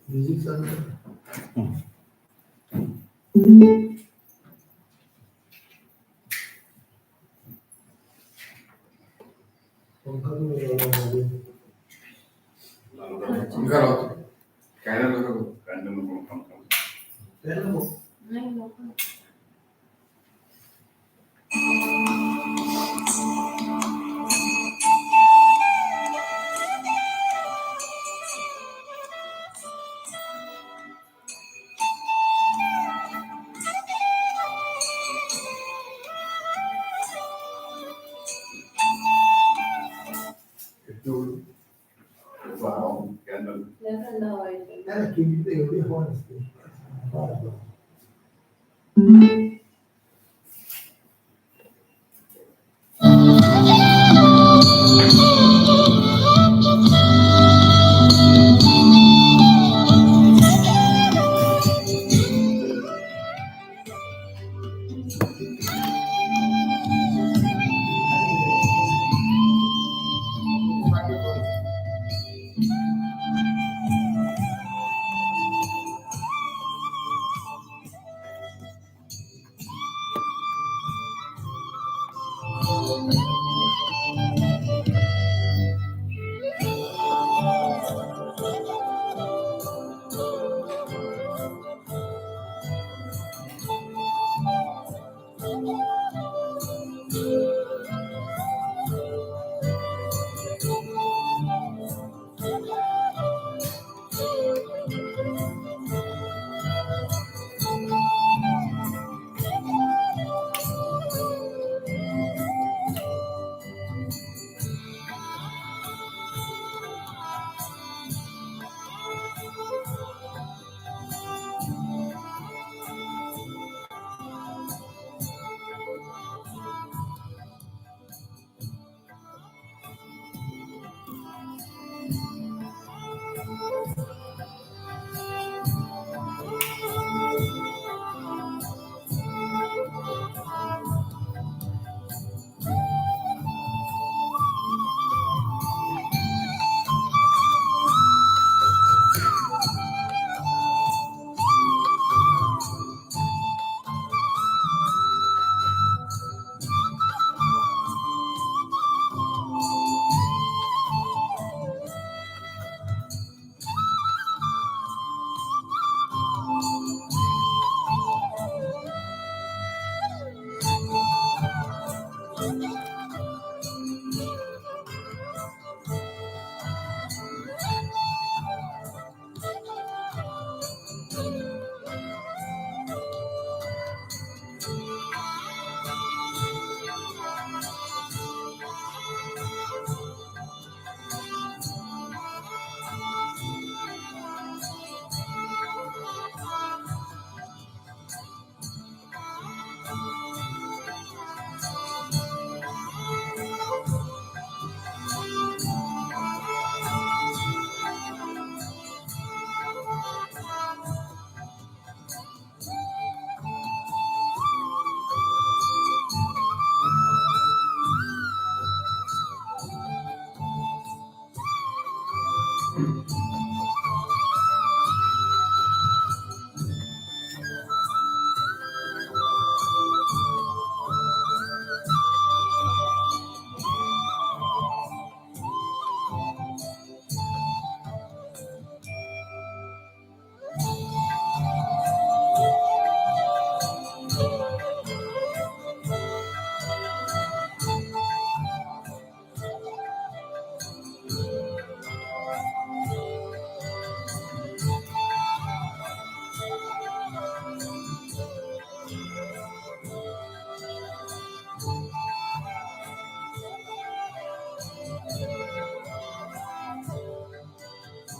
Music चालू एवढी हवा नसते.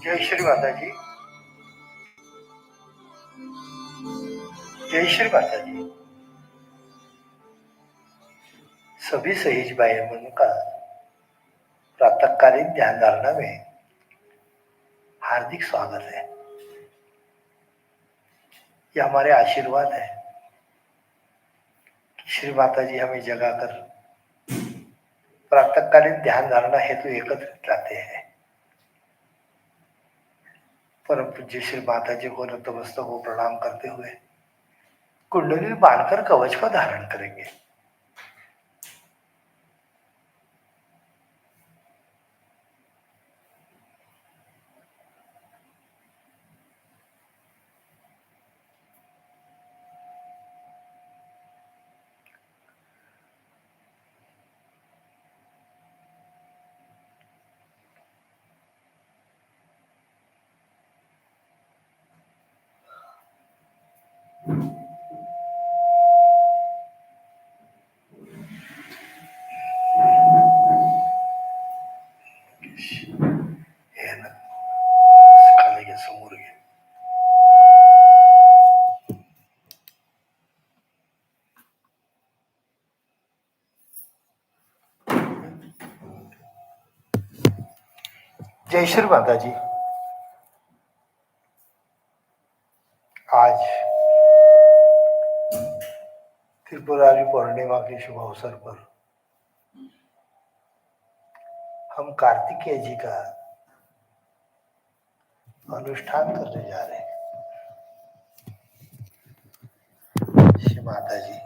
जय श्री माताजी. जय श्री माताजी. सभी सहीज भाई बहनों का प्रातःकालीन ध्यान धारणा में हार्दिक स्वागत है. ये हमारे आशीर्वाद है कि श्री माता जी हमें जगाकर प्रातःकालीन ध्यान धारणा हेतु एकत्रित लाते हैं। परम पूज्य श्री माता जी को नतमस्तक को प्रणाम करते हुए कुंडली बांधकर कवच को धारण करेंगे। हे ना खाली घे, समोर घे. जय श्री माता जी. आज त्रिपुरारी पूर्णिमा के शुभ अवसर पर हम कार्तिकेय जी का अनुष्ठान करने जा रहे हैं. श्री माता जी,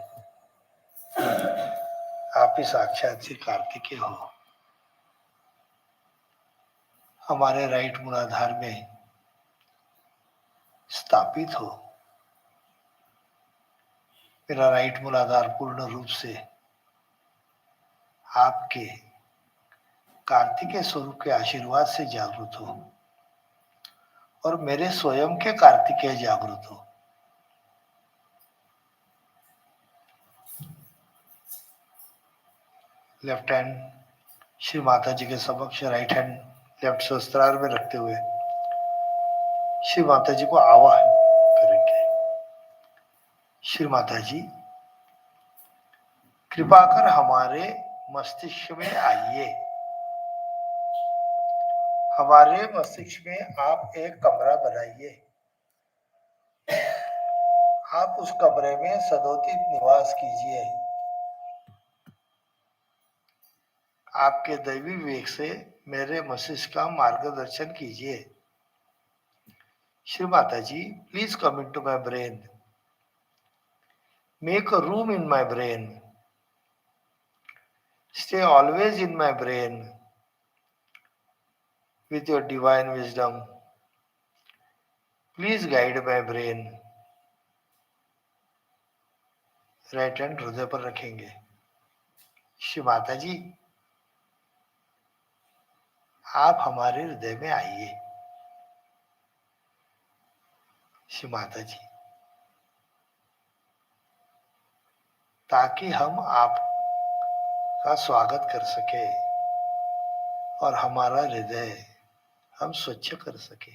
आप ही साक्षात श्री कार्तिकेय हो. हमारे राइट मूलाधार में स्थापित हो. मेरा राइट मूलाधार पूर्ण रूप से आपके कार्तिकेय स्वरूप के आशीर्वाद से जागृत हो और मेरे स्वयं के कार्तिकेय जागृत हो. लेफ्ट हैंड श्री माता जी के समक्ष राइट हैंड लेफ्ट सहस्त्रार में रखते हुए श्री माता जी को आवाहन करेंगे. श्री माता जी, कृपा कर हमारे मस्तिष्क में आइए. हमारे मस्तिष्क में आप एक कमरा बनाइए. आप उस कमरे में सदोदित निवास कीजिए. आपके दैवी विवेक से मेरे मस्तिष्क का मार्गदर्शन कीजिए. Shri Mata ji, please come into my brain. Make a room in my brain. Stay always in my brain with your divine wisdom. Please guide my brain. Right hand हृदय पर रखेंगे. श्री माता जी, आप हमारे हृदय में आइए. श्री माता जी, ताकि हम आपका स्वागत कर सके और हमारा हृदय हम स्वच्छ कर सके.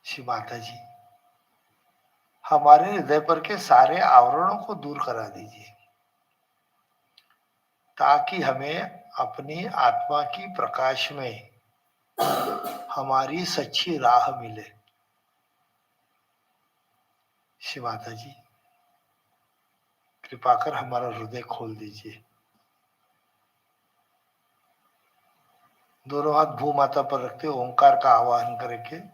श्री माता जी, हमारे हृदय पर के सारे आवरणों को दूर करा दीजिए ताकि हमें अपनी आत्मा की प्रकाश में हमारी सच्ची राह मिले. श्री माता जी, कृपा कर हमारा हृदय खोल दीजिए. दोनों हाथ भू माता पर रखते ओंकार का आवाहन करके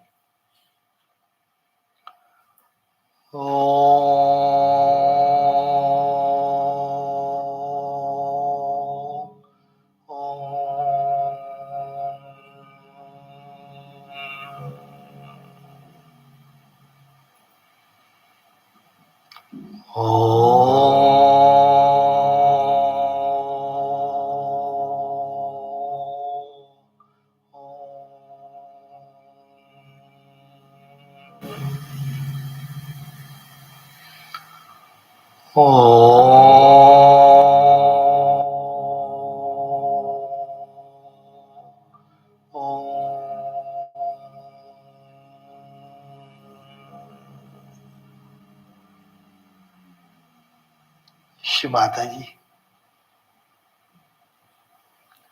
श्री माता जी,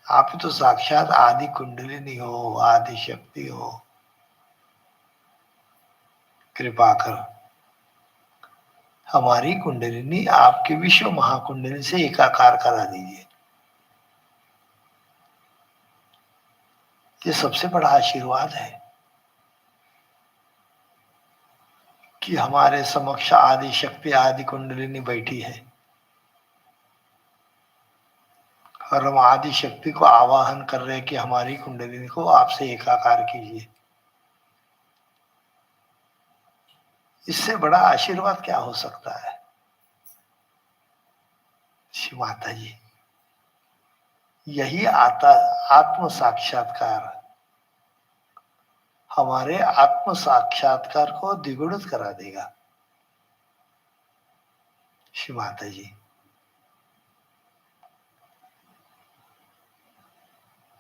आप तो साक्षात आदि कुंडलिनी हो, आदि शक्ति हो. कृपा कर हमारी कुंडलिनी आपके विश्व महाकुंडली से एकाकार करा दीजिए। ये सबसे बड़ा आशीर्वाद है कि हमारे समक्ष आदि शक्ति आदि कुंडलिनी बैठी है और हम आदि शक्ति को आवाहन कर रहे हैं कि हमारी कुंडलिनी को आपसे एकाकार कीजिए। इससे बड़ा आशीर्वाद क्या हो सकता है। श्री माता जी, यही आत्म साक्षात्कार हमारे आत्म साक्षात्कार को द्विगुणित करा देगा। श्री माता जी,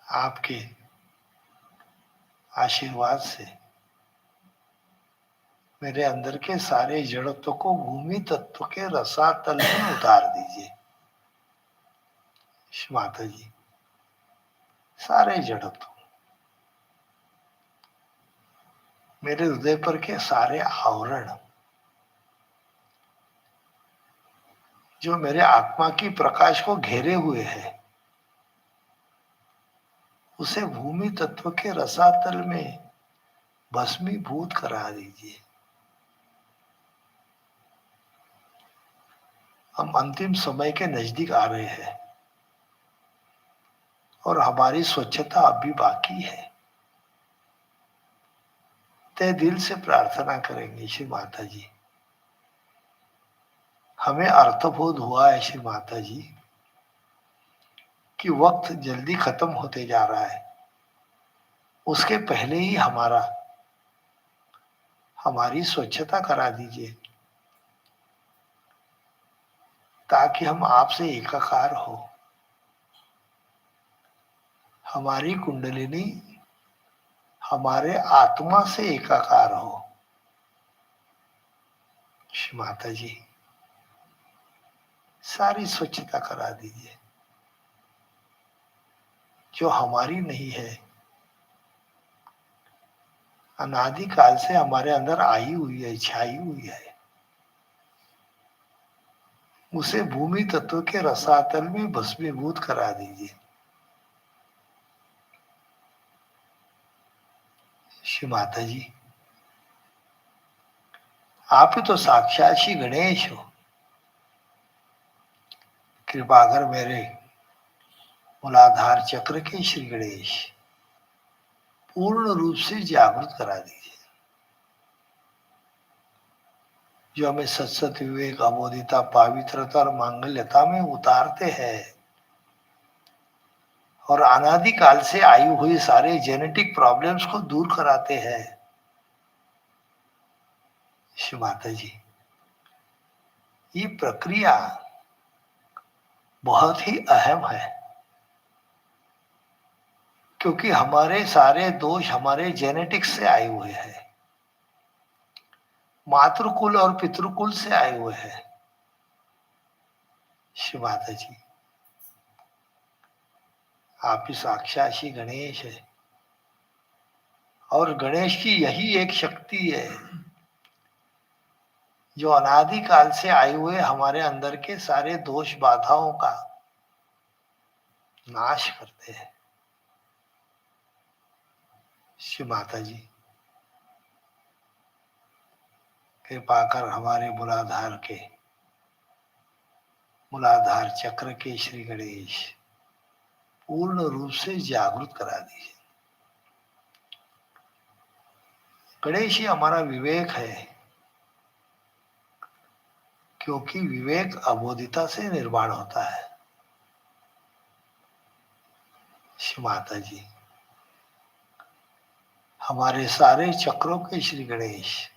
आपके आशीर्वाद से मेरे अंदर के सारे जड़त्व को भूमि तत्व के रसातल में उतार दीजिए। श्री माता जी, सारे जड़त्व, मेरे हृदय पर के सारे आवरण जो मेरे आत्मा की प्रकाश को घेरे हुए है, उसे भूमि तत्व के रसातल में भस्मीभूत करा दीजिए। हम अंतिम समय के नजदीक आ रहे हैं और हमारी स्वच्छता अब भी बाकी है। तय दिल से प्रार्थना करेंगे श्री माता जी, हमें अर्थबोध हुआ है श्री माता जी कि वक्त जल्दी खत्म होते जा रहा है। उसके पहले ही हमारी स्वच्छता करा दीजिए ताकि हम आपसे एकाकार हो। हमारी कुंडलिनी हमारे आत्मा से एकाकार हो। श्री माता जी, सारी स्वच्छता करा दीजिए जो हमारी नहीं है, अनादि काल से हमारे अंदर आई हुई है, छाई हुई है। उसे भूमि तत्व के रसातल में भस्मीभूत करा दीजिए। श्री माता जी, आप ही तो साक्षात श्री गणेश हो। कृपा कर मेरे मूलाधार चक्र के श्री गणेश पूर्ण रूप से जागृत करा दीजिए, जो हमें सत्सत विवेक अबोधिता पवित्रता और मांगल्यता में उतारते हैं और अनादि काल से आई हुई सारे जेनेटिक प्रॉब्लम्स को दूर कराते हैं। श्री माता जी, ये प्रक्रिया बहुत ही अहम है क्योंकि हमारे सारे दोष हमारे जेनेटिक्स से आए हुए हैं, मातृकुल और पितृकुल से आए हुए हैं। श्री माता जी, आप ही साक्षात श्री गणेश है और गणेश की यही एक शक्ति है जो अनादि काल से आए हुए हमारे अंदर के सारे दोष बाधाओं का नाश करते हैं। श्री माता जी, कृपा कर हमारे मूलाधार चक्र के श्री गणेश पूर्ण रूप से जागृत करा दीजिए। गणेश ही हमारा विवेक है क्योंकि विवेक अबोधिता से निर्माण होता है। श्री माता जी, हमारे सारे चक्रों के श्री गणेश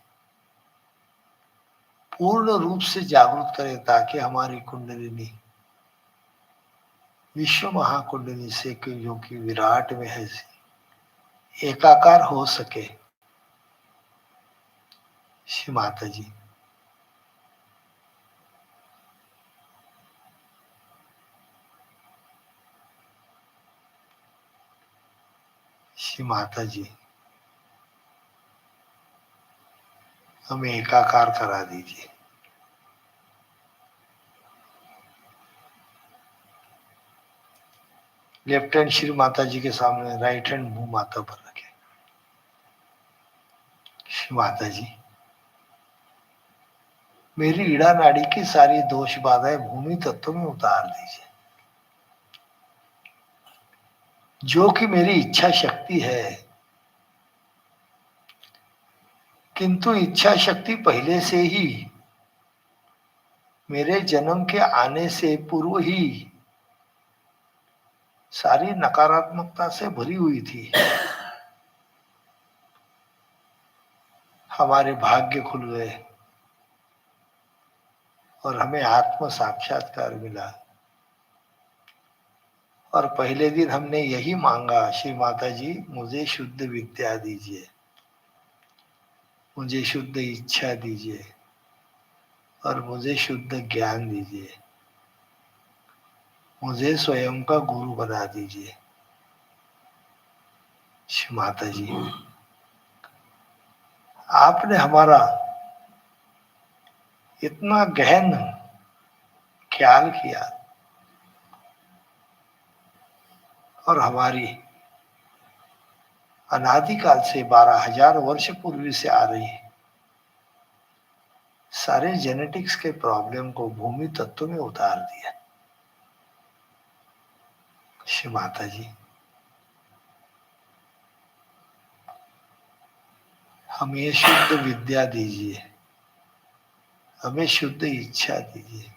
पूर्ण रूप से जागृत करें ताकि हमारी कुंडलिनी विश्व महाकुंडली से जो कि विराट में है एकाकार हो सके। श्री माता जी, श्री माता जी, हमें एकाकार करा दीजिए। लेफ्ट हैंड श्री माता जी के सामने, राइट हैंड भू माता पर रखें। श्री माता जी, मेरी ईड़ा नाड़ी की सारी दोष बाधाएं भूमि तत्व में उतार दीजिए। जो कि मेरी इच्छा शक्ति है, किंतु इच्छा शक्ति पहले से ही मेरे जन्म के आने से पूर्व ही सारी नकारात्मकता से भरी हुई थी। हमारे भाग्य खुल गए और हमें आत्म साक्षात्कार मिला। और पहले दिन हमने यही मांगा, श्री माता जी मुझे शुद्ध विद्या दीजिए, मुझे शुद्ध इच्छा दीजिए और मुझे शुद्ध ज्ञान दीजिए, मुझे स्वयं का गुरु बना दीजिए। श्री माता जी, आपने हमारा इतना गहन ख्याल किया और हमारी अनादिकाल से 12,000 वर्ष पूर्व से आ रही सारे जेनेटिक्स के प्रॉब्लम को भूमि तत्व में उतार दिया। श्री माता जी, हमें शुद्ध विद्या दीजिए, हमें शुद्ध इच्छा दीजिए।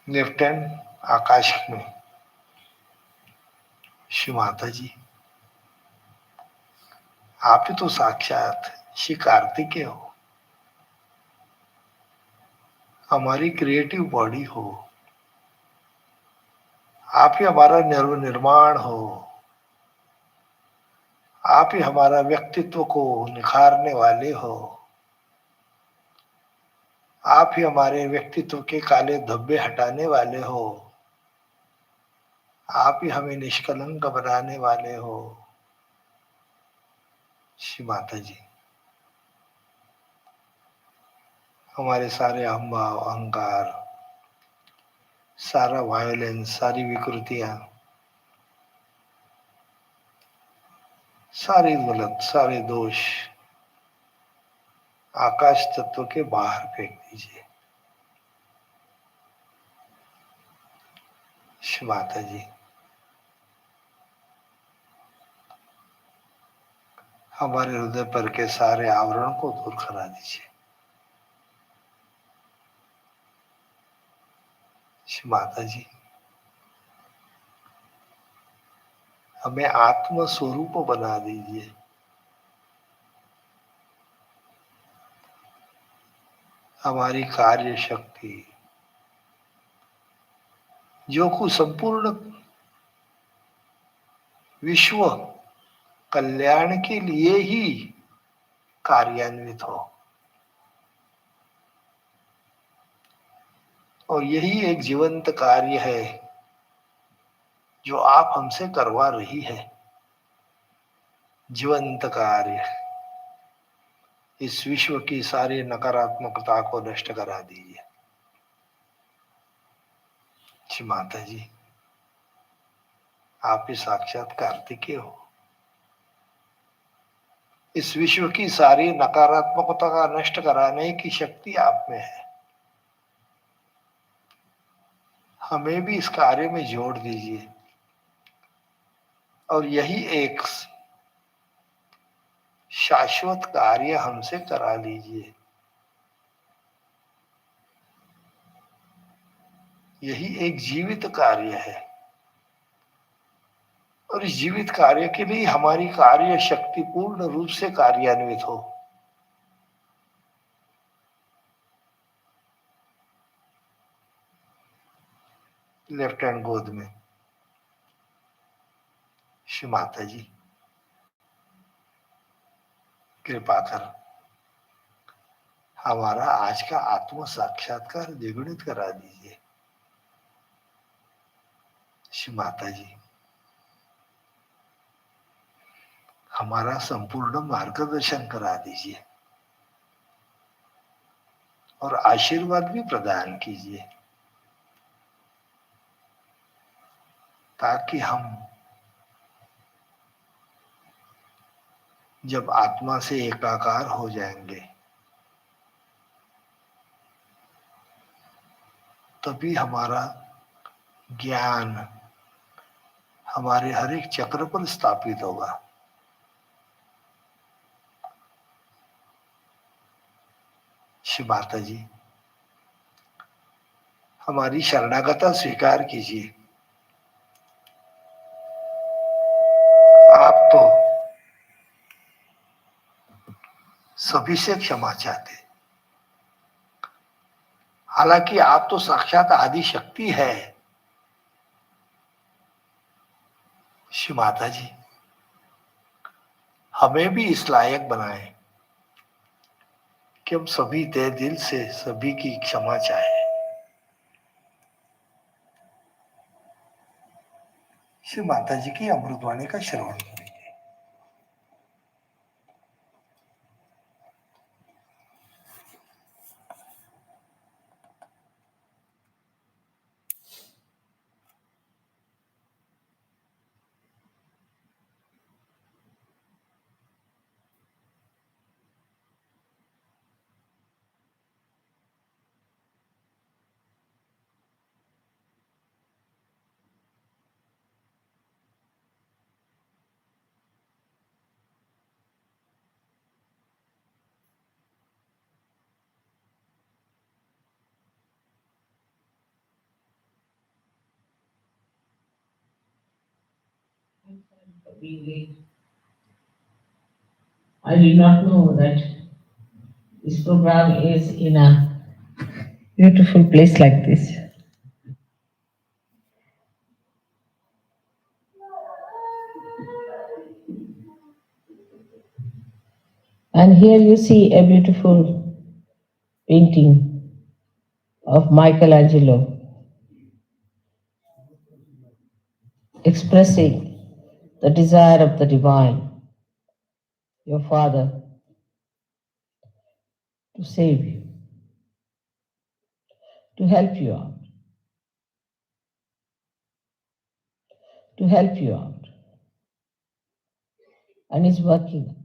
लेफ्ट हैंड आकाश में, श्री माता जी, आप ही तो साक्षात श्री कार्तिकेय हो, हमारी क्रिएटिव बॉडी हो, आप ही हमारा निर्माण हो, आप ही हमारा व्यक्तित्व को निखारने वाले हो, आप ही हमारे व्यक्तित्व के काले धब्बे हटाने वाले हो, आप ही हमें निष्कलंक बनाने वाले हो। श्री माता जी, हमारे सारे अहंभाव, अहंकार, सारा वायोलेंस, सारी विकृतियां, सारे गलत, सारे दोष आकाश तत्व के बाहर फेंक दीजिए। श्री माता जी, हमारे हृदय पर के सारे आवरण को दूर करा दीजिए। श्री माता जी, हमें आत्म स्वरूप बना दीजिए। हमारी कार्य शक्ति जो को संपूर्ण विश्व कल्याण के लिए ही कार्यान्वित हो, और यही एक जीवंत कार्य है जो आप हमसे करवा रही है। जीवंत कार्य इस विश्व की सारी नकारात्मकता को नष्ट करा दीजिए। श्री माता जी, आप ही साक्षात कार्तिकेय हो, इस विश्व की सारी नकारात्मकता का नष्ट कराने की शक्ति आप में है। हमें भी इस कार्य में जोड़ दीजिए और यही एक शाश्वत कार्य हमसे करा लीजिए। यही एक जीवित कार्य है और इस जीवित कार्य के लिए हमारी कार्य शक्ति पूर्ण रूप से कार्यान्वित हो। लेफ्ट हैंड गोद में, श्री माता जी, कृपा कर हमारा आज का आत्म साक्षात्कार द्विगुणित करा दीजिए। श्री माता जी, हमारा संपूर्ण मार्गदर्शन करा दीजिए और आशीर्वाद भी प्रदान कीजिए ताकि हम जब आत्मा से एकाकार हो जाएंगे तभी हमारा ज्ञान हमारे हर एक चक्र पर स्थापित होगा। श्री माता जी, हमारी शरणागता स्वीकार कीजिए। आप तो सभी से क्षमा चाहते, हालांकि आप तो साक्षात आदि शक्ति है। श्री माता जी, हमें भी इस लायक बनाएं कि हम सभी तहे दिल से सभी की क्षमा चाहें। श्री माता जी की अमृतवाणी का श्रवण करें। Being late. I did not know that this program is in a beautiful place like this. And here you see a beautiful painting of Michelangelo expressing the desire of the divine, your Father, to save you, to help you out, to help you out. And it's working.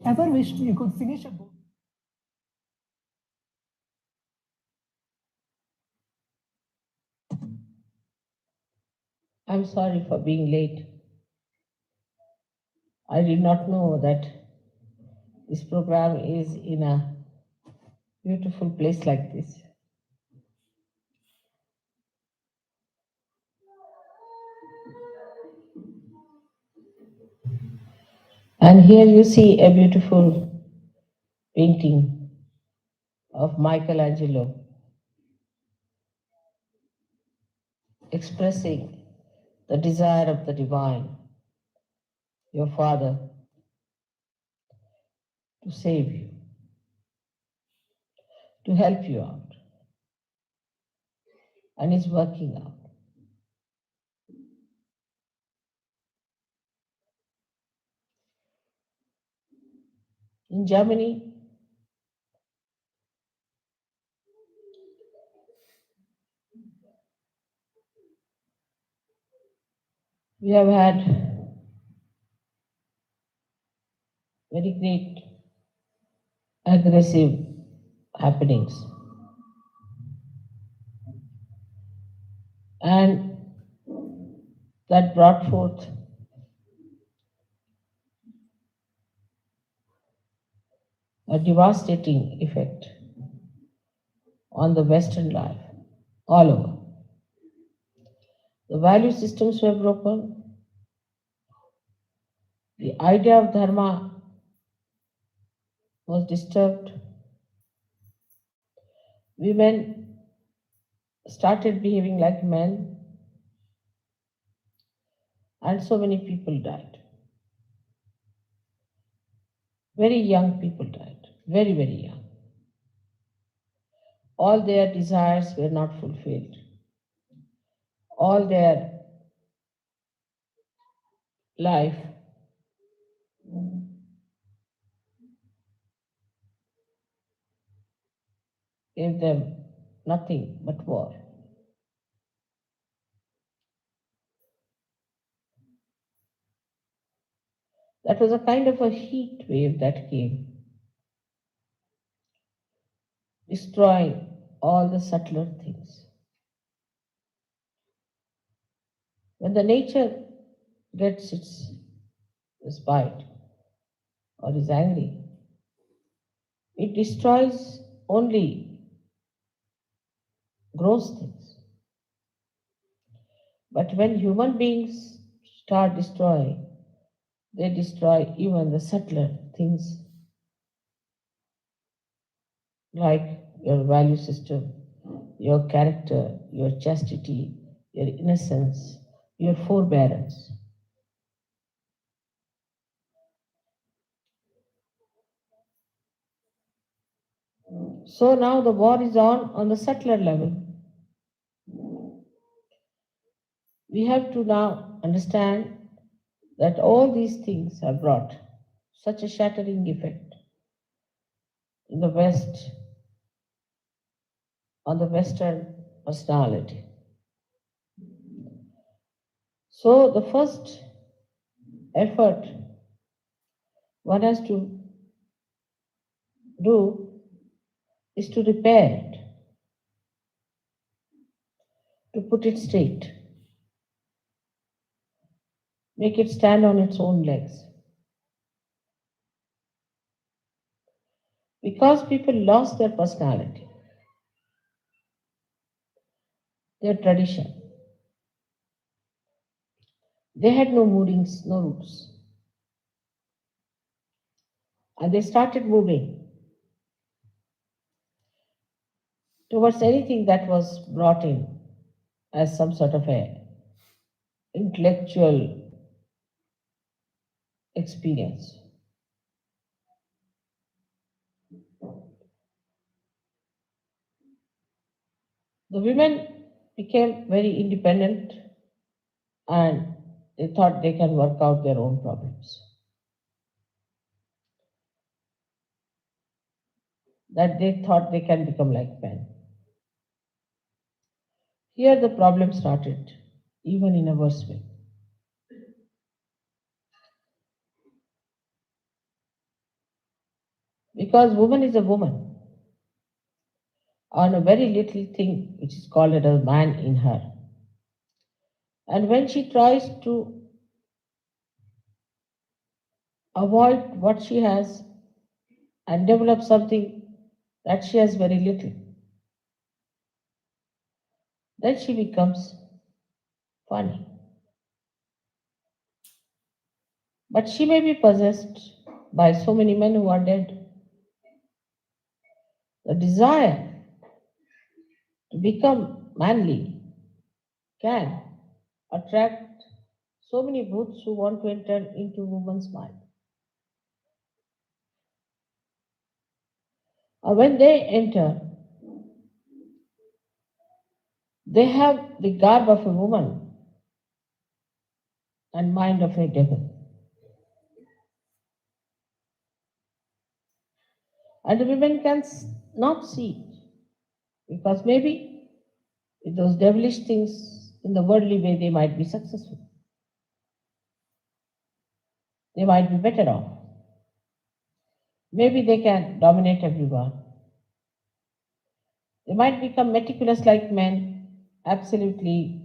Ever wished you could finish a book? I'm sorry for being late. I did not know that this program is in a beautiful place like this. And here you see a beautiful painting of Michelangelo expressing the desire of the divine, your Father, to save you, to help you out. And it's working out. In Germany, we have had very great aggressive happenings. And that brought forth a devastating effect on the Western life all over. The value systems were broken. The idea of dharma was disturbed. Women started behaving like men, and so many people died. Very young people died, very, very young. All their desires were not fulfilled. All their life gave them nothing but war. That was a kind of a heat wave that came, destroying all the subtler things. When the nature gets its respite or is angry, it destroys only gross things. But when human beings start destroying, they destroy even the subtler things like your value system, your character, your chastity, your innocence, your forbearance. So now the war is on the subtler level. We have to now understand that all these things have brought such a shattering effect in the West on the Western personality. So the first effort one has to do is to repair it, to put it straight, make it stand on its own legs. Because people lost their personality, their tradition. They had no moodings, no roots. And they started moving towards anything that was brought in as some sort of a intellectual experience. The women became very independent and they thought they can work out their own problems. That they thought they can become like men. Here the problem started, even in a worse way. Because woman is a woman on a very little thing which is called a man in her. And when she tries to avoid what she has and develop something that she has very little, then she becomes funny. But she may be possessed by so many men who are dead. The desire to become manly can attract so many bhoots who want to enter into woman's mind. When they enter, they have the garb of a woman and mind of a devil. And the women can not see it because maybe with those devilish things in the worldly way they might be successful. They might be better off. Maybe they can dominate everyone. They might become meticulous like men, absolutely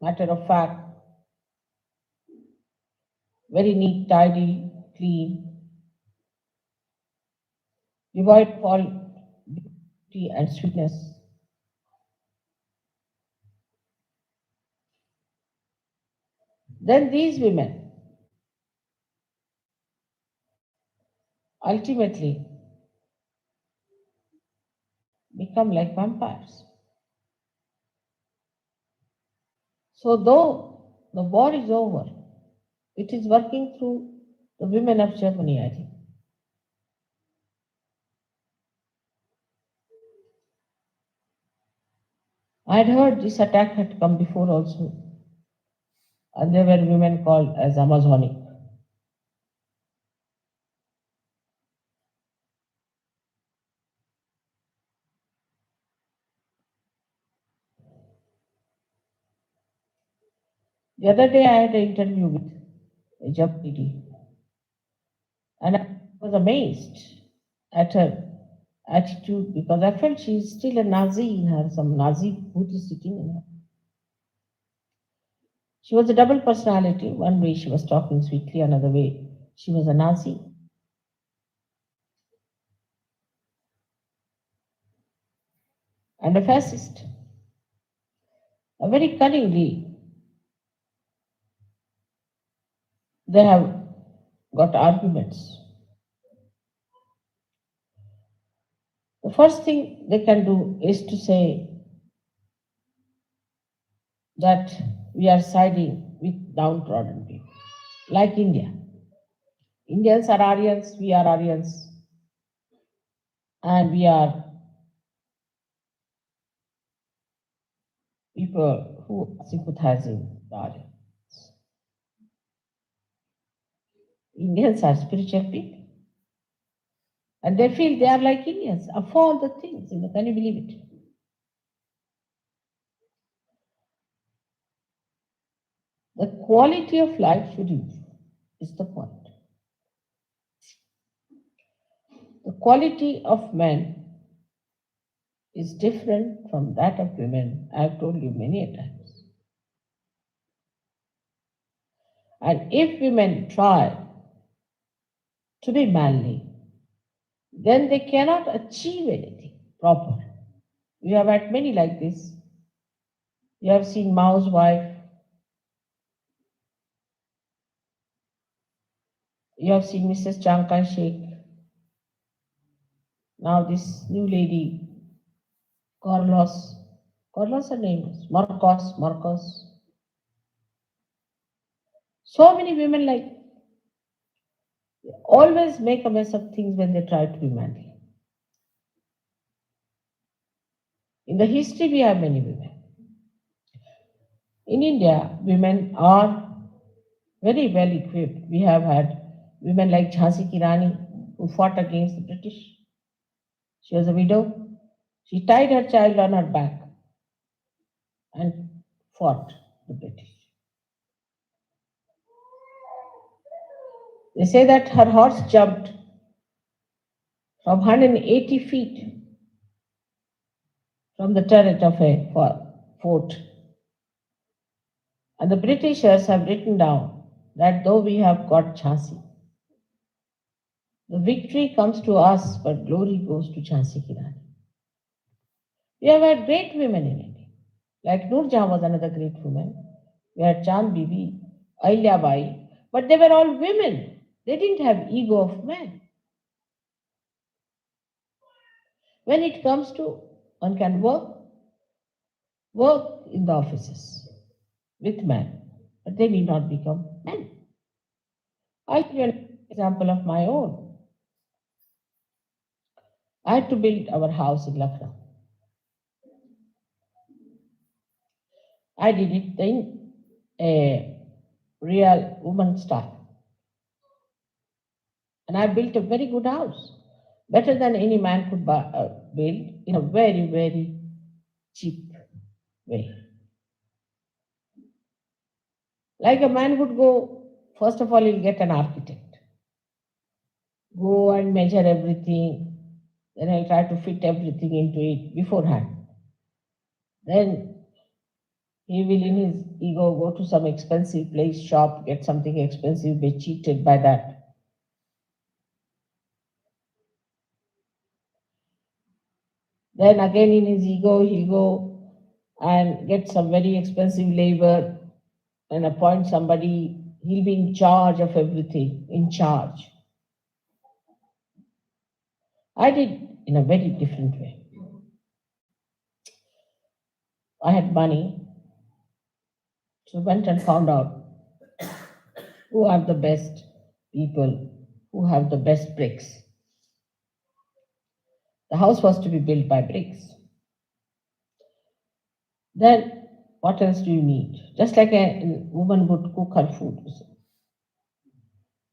matter of fact, very neat, tidy, clean, devoid of all beauty and sweetness. Then these women ultimately become like vampires. So though the war is over, it is working through the women of Germany, I think. I had heard this attack had come before also, and there were women called as Amazonic. The other day I had an interview with a job lady, and I was amazed at her attitude because I felt she is still a Nazi in her, some Nazi booth is sitting in her. She was a double personality. One way she was talking sweetly, another way she was a Nazi. And a fascist. Very cunningly, they have got arguments. The first thing they can do is to say that we are siding with downtrodden people, like India. Indians are Aryans, we are Aryans, and we are people who sympathize in the Aryans. Indians are spiritual people. And they feel they are like Indians of all the things. Can you believe it? The quality of life should improve, is the point. The quality of men is different from that of women. I've told you many a times. And if women try to be manly, then they cannot achieve anything proper. We have had many like this. You have seen Mao's wife. You have seen Mrs. Chiang Kai-shek. Now this new lady, Carlos, her name is Marcos. So many women like always make a mess of things when they try to be manly. In the history, we have many women. In India, women are very well equipped. We have had women like Jhansi Ki Rani who fought against the British. She was a widow. She tied her child on her back and fought the British. They say that her horse jumped from 180 feet from the turret of a fort. And the Britishers have written down that though we have got Jhansi, the victory comes to us, but glory goes to Jhansi Ki Rani. We have had great women in India. Like Noor Jahan was another great woman. We had Chand Bibi, Ahilya Bai, but they were all women. They didn't have ego of men. When it comes to one can work in the offices with men, but they need not become men. I'll give you an example of my own. I had to build our house in Lucknow. I did it in a real woman style. And I built a very good house, better than any man could build in a very, very cheap way. Like a man would go, first of all, he'll get an architect, go and measure everything, then I'll try to fit everything into it beforehand. Then he will, in his ego, go to some expensive place, shop, get something expensive, be cheated by that. Then again, in his ego, he'll go and get some very expensive labor and appoint somebody. He'll be in charge of everything, in charge. I did in a very different way. I had money, so went and found out who are the best people, who have the best bricks. The house was to be built by bricks. Then what else do you need? Just like a woman would cook her food, you see.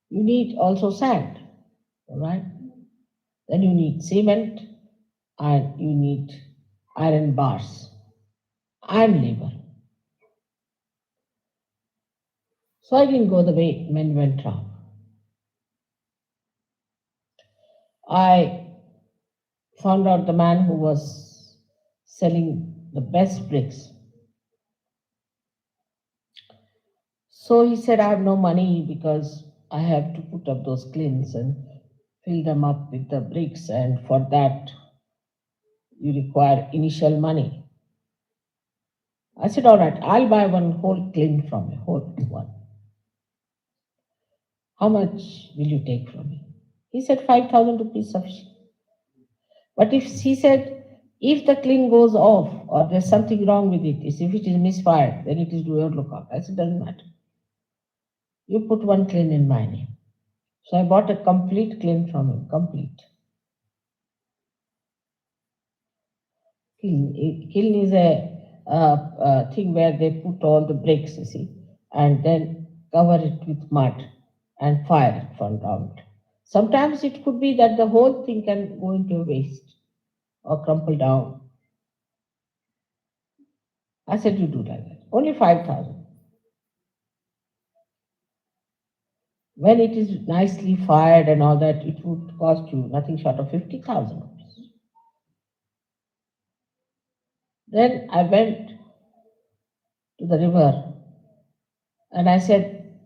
You need also sand, all right? Then you need cement and you need iron bars and labor. So I didn't go the way men went round. I found out the man who was selling the best bricks. So he said, I have no money because I have to put up those kilns and fill them up with the bricks, and for that you require initial money. I said, all right, I'll buy one whole kiln from you, whole one. How much will you take from me? He said, 5,000 rupees sufficient. But if he said, if the kiln goes off or there's something wrong with it, if it is misfired, then it is your lookout. I said, doesn't matter. You put one kiln in my name. So I bought a complete kiln from him, complete. Kiln is a thing where they put all the bricks, you see, and then cover it with mud and fire it from ground. Sometimes it could be that the whole thing can go into a waste or crumple down. I said, you do like that. Only 5,000. When it is nicely fired and all that, it would cost you nothing short of 50,000 rupees. Then I went to the river and I said,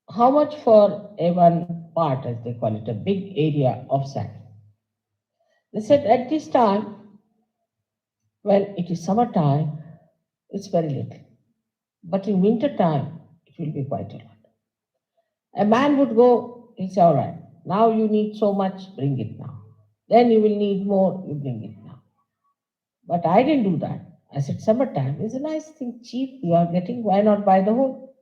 how much for a one part, as they call it, a big area of sand? They said, at this time, when it is summertime, it's very little. But in winter time, it will be quite a lot. A man would go, he said, all right, now you need so much, bring it now. Then you will need more, you bring it now. But I didn't do that. I said, summertime is a nice thing, cheap, you are getting, why not buy the whole?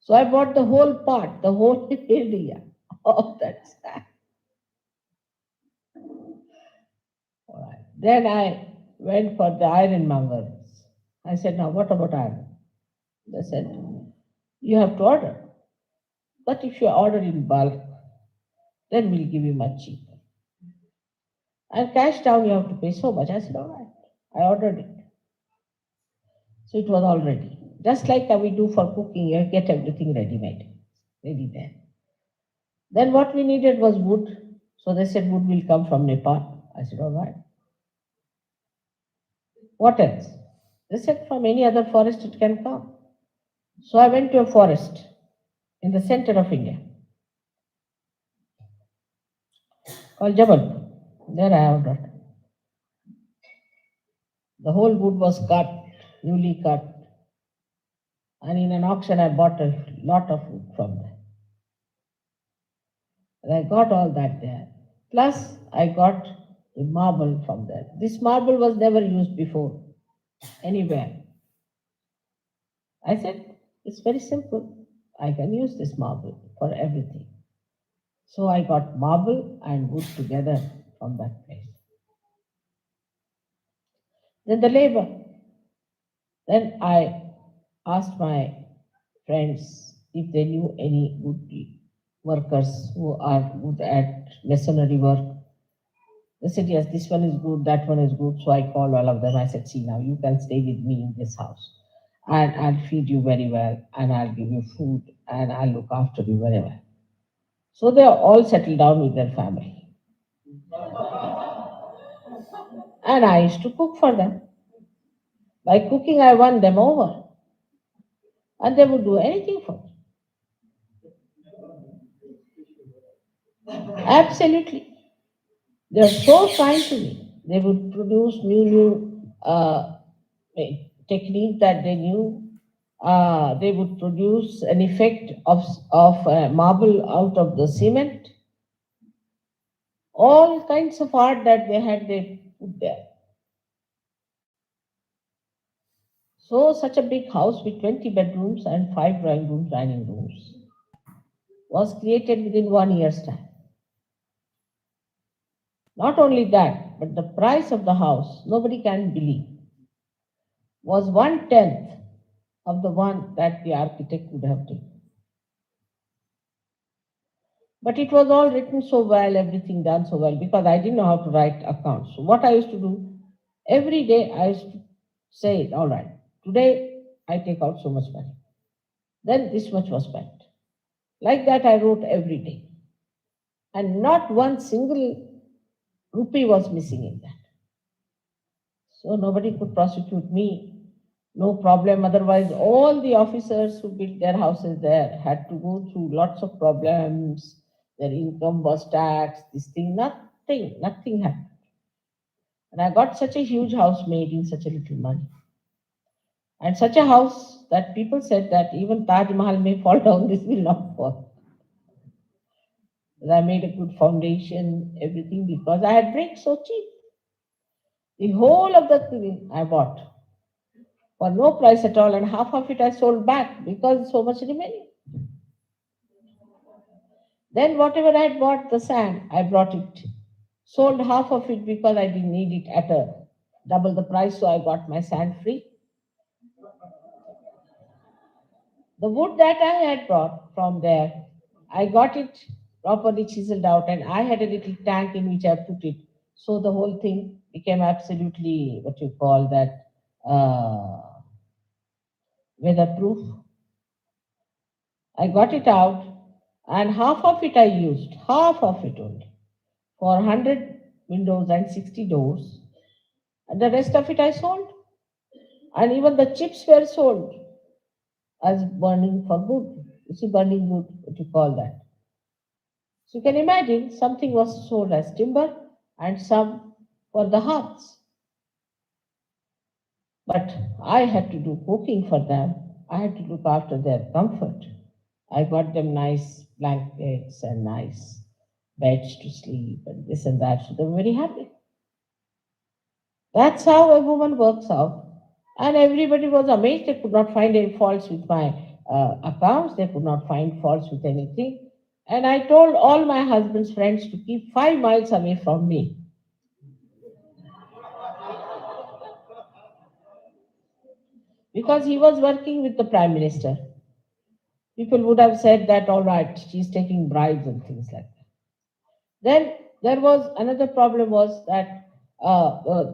So I bought the whole part, the whole area of that sand. All right. Then I went for the ironmongers. I said, now what about iron? They said, you have to order. But if you order in bulk, then we'll give you much cheaper. And cash down, you have to pay so much. I said, all right. I ordered it. So it was all ready. Just like we do for cooking, you get everything ready made, ready there. Then what we needed was wood. So they said wood will come from Nepal. I said, all right. What else? They said from any other forest it can come. So I went to a forest in the center of India called Jabalpur. There I ordered. The whole wood was cut, newly cut. And in an auction I bought a lot of wood from there. And I got all that there. Plus I got the marble from there. This marble was never used before anywhere. I said, it's very simple. I can use this marble for everything. So I got marble and wood together from that place. Then the labor. Then I asked my friends if they knew any good workers who are good at masonry work. They said, yes, this one is good, that one is good. So I called all of them. I said, see, now you can stay with me in this house and I'll feed you very well and I'll give you food and I'll look after you very well. So they are all settled down with their family. And I used to cook for them. By cooking, I won them over. And they would do anything for me. Absolutely. They are so kind to me. They would produce new technique that they knew. They would produce an effect of marble out of the cement. All kinds of art that they had, they put there. So such a big house with 20 bedrooms and 5 drawing rooms, dining rooms was created within 1 year's time. Not only that, but the price of the house, nobody can believe. was 1/10 of the one that the architect would have taken. But it was all written so well, everything done so well, because I didn't know how to write accounts. So what I used to do, every day I used to say, all right, today I take out so much money. Then this much was spent. Like that I wrote every day. And not one single rupee was missing in that. So nobody could prosecute me. No problem. Otherwise, all the officers who built their houses there had to go through lots of problems. Their income was taxed, this thing, nothing happened. And I got such a huge house made in such a little money. And such a house that people said that even Taj Mahal may fall down, this will not fall. But I made a good foundation, everything, because I had bricks so cheap. The whole of the thing I bought for no price at all, and half of it I sold back because so much remaining. Then whatever I had bought, the sand, I brought it, sold half of it because I didn't need it at a double the price, so I got my sand free. The wood that I had brought from there, I got it properly chiseled out, and I had a little tank in which I put it. So the whole thing became absolutely what you call that weatherproof. I got it out, and half of it I used, half of it only, for 100 windows and 60 doors. And the rest of it I sold. And even the chips were sold as burning for wood. You see, burning wood, what you call that. So you can imagine something was sold as timber and some for the hearths. But I had to do cooking for them. I had to look after their comfort. I got them nice blankets and nice beds to sleep and this and that. So they were very happy. That's how a woman works out. And everybody was amazed. They could not find any faults with my accounts. They could not find faults with anything. And I told all my husband's friends to keep 5 miles away from me. Because he was working with the Prime Minister. People would have said that, all right, she's taking bribes and things like that. Then there was another problem was that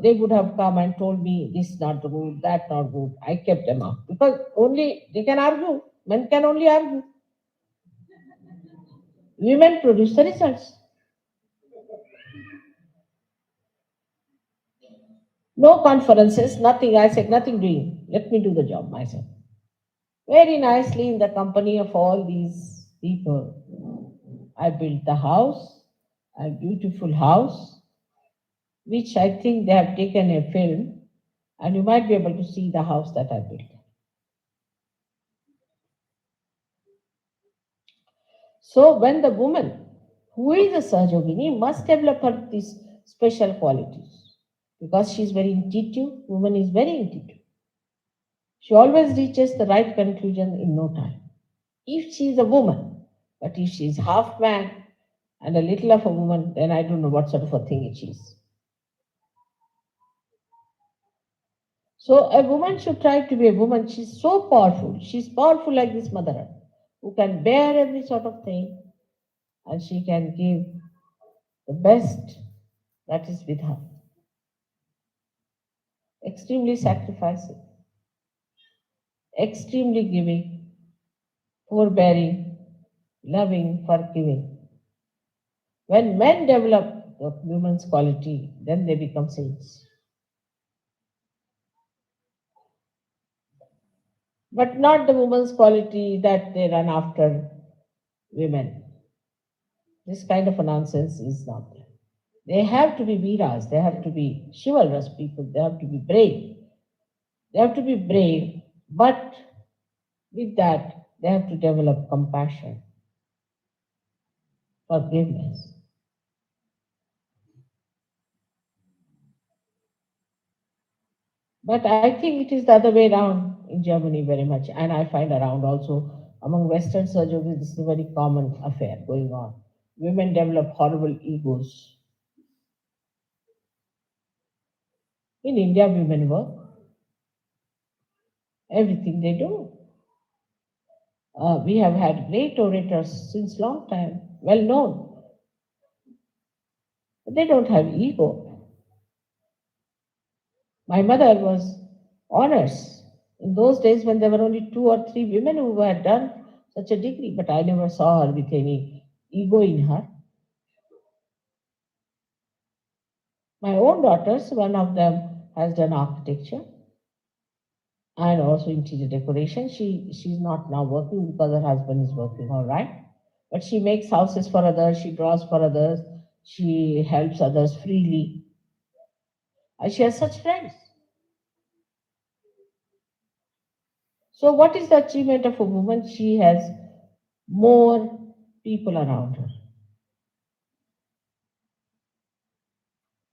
they would have come and told me this not good, that not good. I kept them out because only they can argue. Men can only argue. Women produce the results. No conferences, nothing. I said nothing doing. Let me do the job myself. Very nicely in the company of all these people, I built the house, a beautiful house, which I think they have taken a film, and you might be able to see the house that I built. So when the woman who is a Sahajogini must develop her these special qualities because she is very intuitive, woman is very intuitive. She always reaches the right conclusion in no time. If she is a woman, but if she is half man and a little of a woman, then I don't know what sort of a thing it is. So a woman should try to be a woman. She's so powerful. She's powerful like this Mother Earth, who can bear every sort of thing, and she can give the best that is with her. Extremely sacrificing, extremely giving, forbearing, loving, forgiving. When men develop the woman's quality, then they become saints. But not the woman's quality that they run after women. This kind of a nonsense is not there. They have to be Veeras, they have to be chivalrous people, they have to be brave. They have to be brave, but with that, they have to develop compassion, forgiveness. But I think it is the other way around in Germany very much, and I find around also among Western surgeons, this is a very common affair going on. Women develop horrible egos. In India, women work. everything they do. We have had great orators since long time, well known, but they don't have ego. My mother was honors in those days when there were only 2 or 3 women who had done such a degree, but I never saw her with any ego in her. My own daughters, one of them has done architecture and also interior decoration. She's not now working because her husband is working, all right. But she makes houses for others, she draws for others, she helps others freely. And she has such friends. So, what is the achievement of a woman? She has more people around her.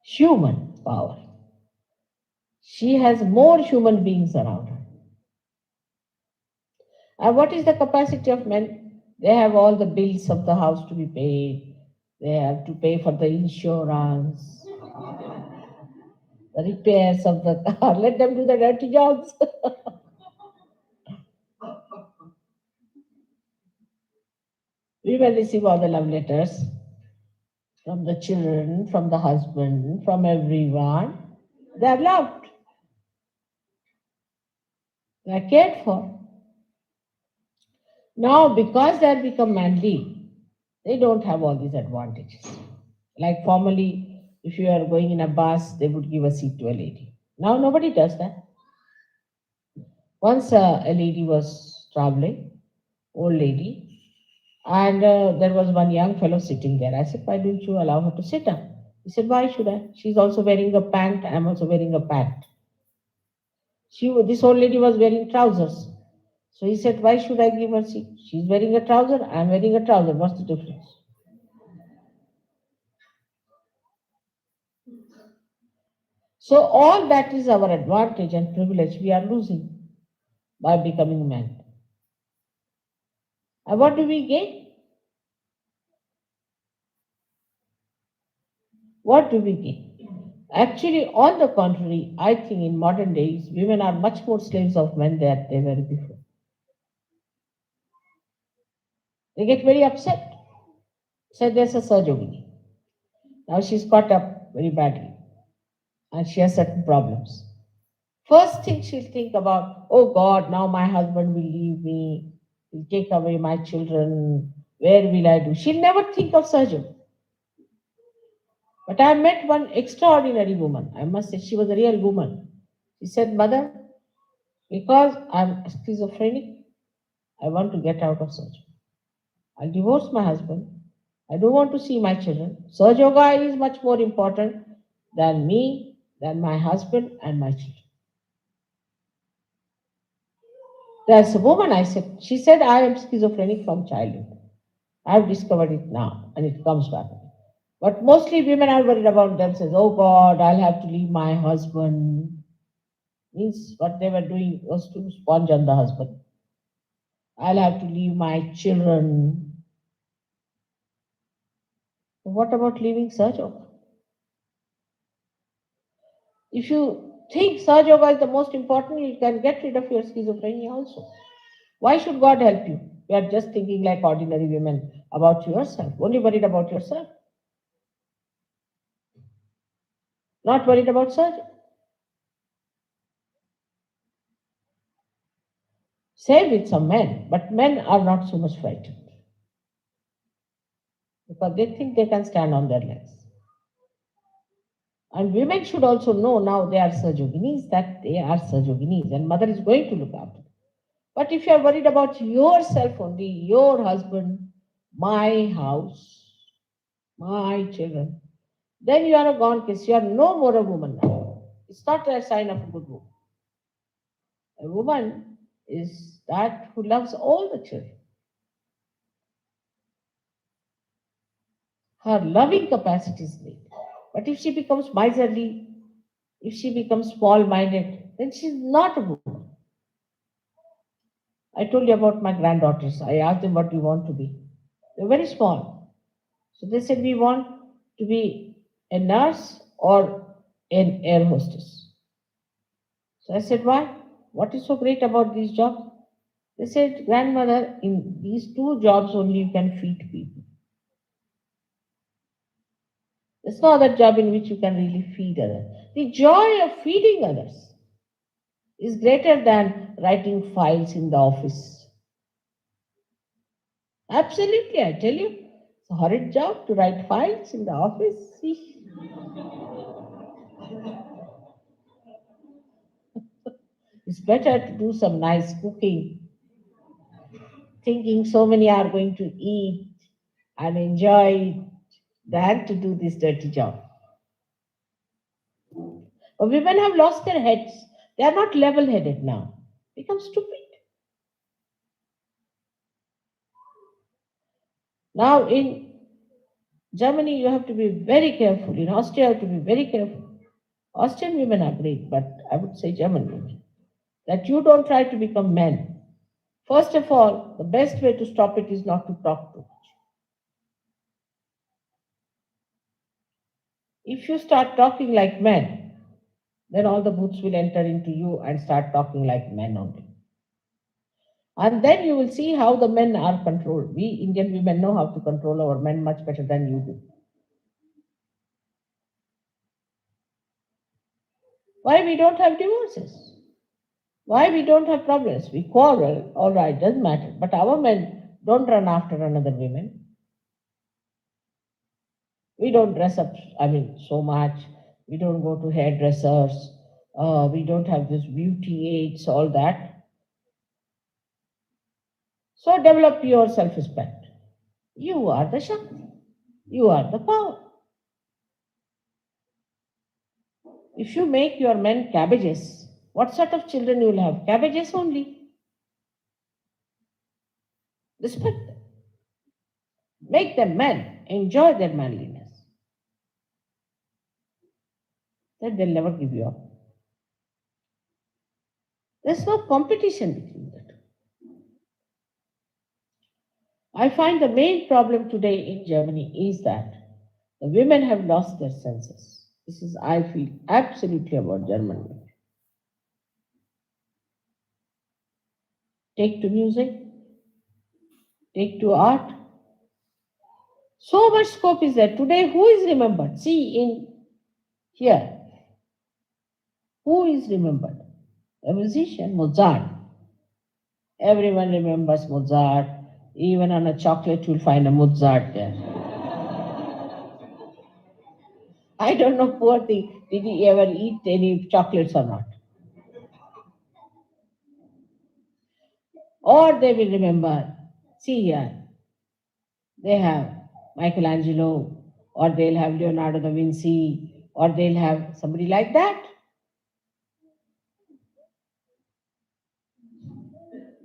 Human power. She has more human beings around her. And what is the capacity of men? They have all the bills of the house to be paid. They have to pay for the insurance, the repairs of the car. Let them do the dirty jobs. We will receive all the love letters from the children, from the husband, from everyone. They are loved. They are cared for. Now, because they have become manly, they don't have all these advantages. Like formerly, if you are going in a bus, they would give a seat to a lady. Now nobody does that. Once a lady was traveling, old lady, and there was one young fellow sitting there. I said, why don't you allow her to sit down? He said, why should I? She's also wearing a pant. I'm also wearing a pant. This old lady was wearing trousers. So he said, why should I give her seat? She's wearing a trouser. I'm wearing a trouser. What's the difference? So all that is our advantage and privilege we are losing by becoming men. And what do we gain? What do we gain? Actually, on the contrary, I think in modern days, women are much more slaves of men than they were before. They get very upset. So there's a surgery. Now she's caught up very badly and she has certain problems. First thing she'll think about, oh God, now my husband will leave me, he'll take away my children, where will I do? She'll never think of surgery. But I met one extraordinary woman. I must say, she was a real woman. She said, Mother, because I'm schizophrenic, I want to get out of surgery. I'll divorce my husband. I don't want to see my children. Surge yoga is much more important than me, than my husband and my children. There's a woman, she said, I am schizophrenic from childhood. I've discovered it now and it comes back. But mostly women are worried about themselves. Oh God, I'll have to leave my husband. Means what they were doing was to sponge on the husband. I'll have to leave my children. What about leaving Surge Yoga? If you think Surge Yoga is the most important, you can get rid of your schizophrenia also. Why should God help you? You are just thinking like ordinary women about yourself, only worried about yourself. Not worried about surgery. Same with some men, but men are not so much frightened because they think they can stand on their legs. And women should also know now they are surgeoginis, that they are surgeoginis, and mother is going to look after them. But if you are worried about yourself only, your husband, my house, my children, then you are a gone case. You are no more a woman now. It's not a sign of a good woman. A woman is that who loves all the children. Her loving capacity is great. But if she becomes miserly, if she becomes small minded, then she's not a woman. I told you about my granddaughters. I asked them what do you want to be. They're very small. So they said we want to be a nurse or an air hostess. So I said, why? what is so great about these jobs? They said, grandmother, in these two jobs only you can feed people. There's no other job in which you can really feed others. The joy of feeding others is greater than writing files in the office. Absolutely, I tell you. It's a horrid job to write files in the office. See? It's better to do some nice cooking, thinking so many are going to eat and enjoy it, than to do this dirty job. But women have lost their heads. They are not level headed now. Become stupid. Now in Germany, you have to be very careful. In Austria, you have to be very careful. Austrian women are great, but I would say German women. That you don't try to become men. First of all, the best way to stop it is not to talk too much. If you start talking like men, then all the boots will enter into you and start talking like men only. And then you will see how the men are controlled. We Indian women know how to control our men much better than you do. Why we don't have divorces? Why we don't have problems? We quarrel, all right, doesn't matter. But our men don't run after another woman. We don't dress up, so much. We don't go to hairdressers. We don't have this beauty aids, all that. So develop your self-respect. You are the Shakti. You are the power. If you make your men cabbages, what sort of children you will have? Cabbages only. Respect them. Make them men. Enjoy their manliness. Then they'll never give you up. There's no competition between the two. I find the main problem today in Germany is that the women have lost their senses. This is, I feel, absolutely about German women. Take to music, take to art. So much scope is there. Today, who is remembered? See, in here, who is remembered? A musician, Mozart. Everyone remembers Mozart. Even on a chocolate, you'll find a Mozart there. I don't know, poor thing, did he ever eat any chocolates or not? Or they will remember, see here, they have Michelangelo, or they'll have Leonardo da Vinci, or they'll have somebody like that.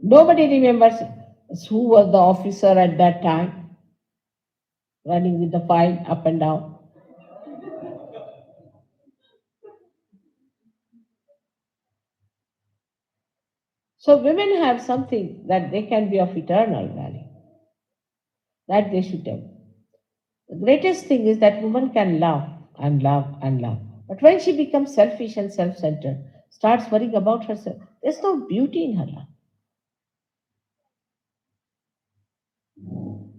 Nobody remembers who was the officer at that time, running with the file up and down. So women have something that they can be of eternal value, that they should have. The greatest thing is that woman can love and love and love. But when she becomes selfish and self-centered, starts worrying about herself, there's no beauty in her love.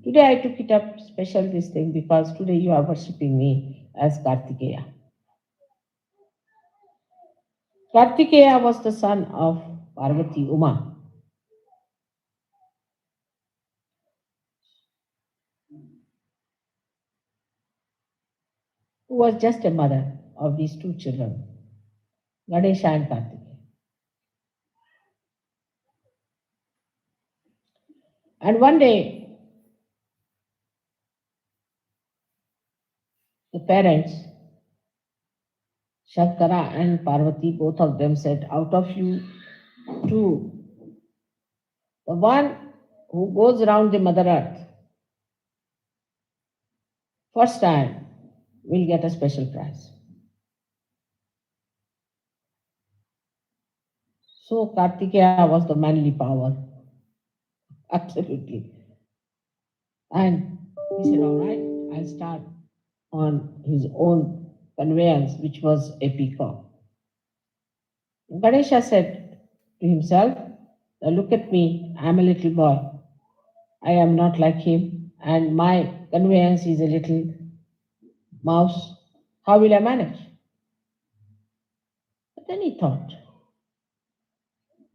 Today I took it up special this thing because today you are worshipping me as Kartikeya. Kartikeya was the son of Parvati Uma. Who was just a mother of these two children, Ganesha and Kartikeya. And one day, the parents, Shankara and Parvati, both of them said, out of you two, the one who goes around the Mother Earth first time will get a special prize. So Kartikeya was the manly power. Absolutely. And he said, all right, I'll start on his own conveyance, which was a peacock. Ganesha said to to himself, now look at me, I'm a little boy. I am not like him, and my conveyance is a little mouse. How will I manage? But then he thought,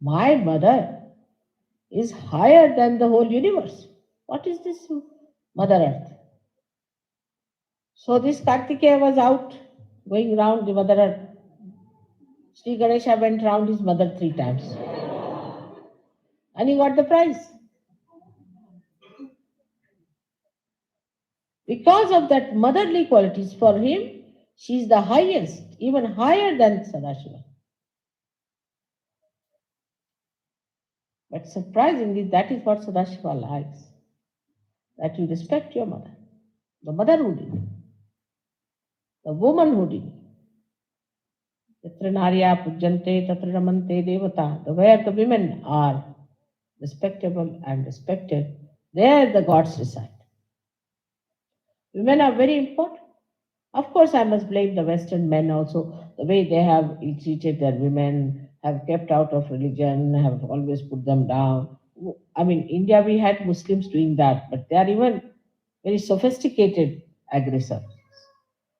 my mother is higher than the whole universe. What is this Mother Earth? So this Kartikeya was out going round the Mother Earth. Sri Ganesha went round his mother 3 times and he got the prize. Because of that motherly qualities for him, she is the highest, even higher than Sadashiva. But surprisingly, that is what Sadashiva likes. That you respect your mother, the motherhood in you, the womanhood in you. Yatra narya pujyante tatra ramante devata. Where the women are respectable and respected, there the gods reside. Women are very important. Of course, I must blame the Western men also, the way they have treated their women, have kept out of religion, have always put them down. I mean, India, we had Muslims doing that, but they are even very sophisticated aggressors.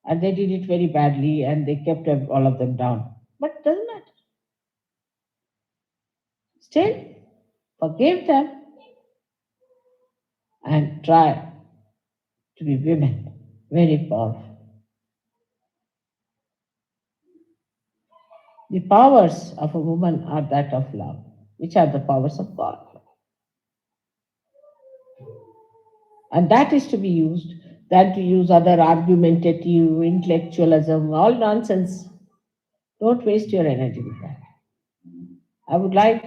And they did it very badly and they kept all of them down. But it doesn't matter. Still, forgive them and try to be women. Very powerful. The powers of a woman are that of love, which are the powers of God. And that is to be used than to use other argumentative, intellectualism, all nonsense. Don't waste your energy with that. I would like,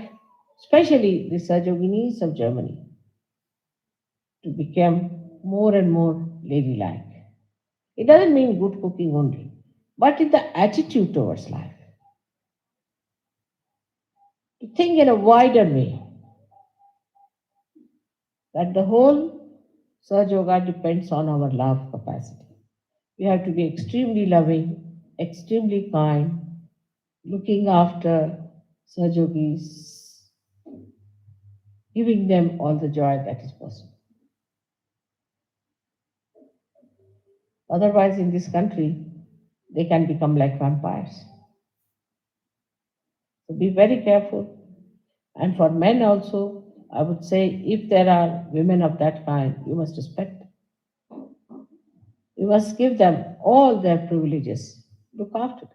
especially the Sajoginis of Germany, to become more and more ladylike. It doesn't mean good cooking only, but in the attitude towards life. To think in a wider way that the whole Sahaja Yoga depends on our love capacity. We have to be extremely loving, extremely kind, looking after Sahajogis, giving them all the joy that is possible. Otherwise, in this country, they can become like vampires. So be very careful. And for men also, I would say if there are women of that kind, you must respect them. You must give them all their privileges. Look after them.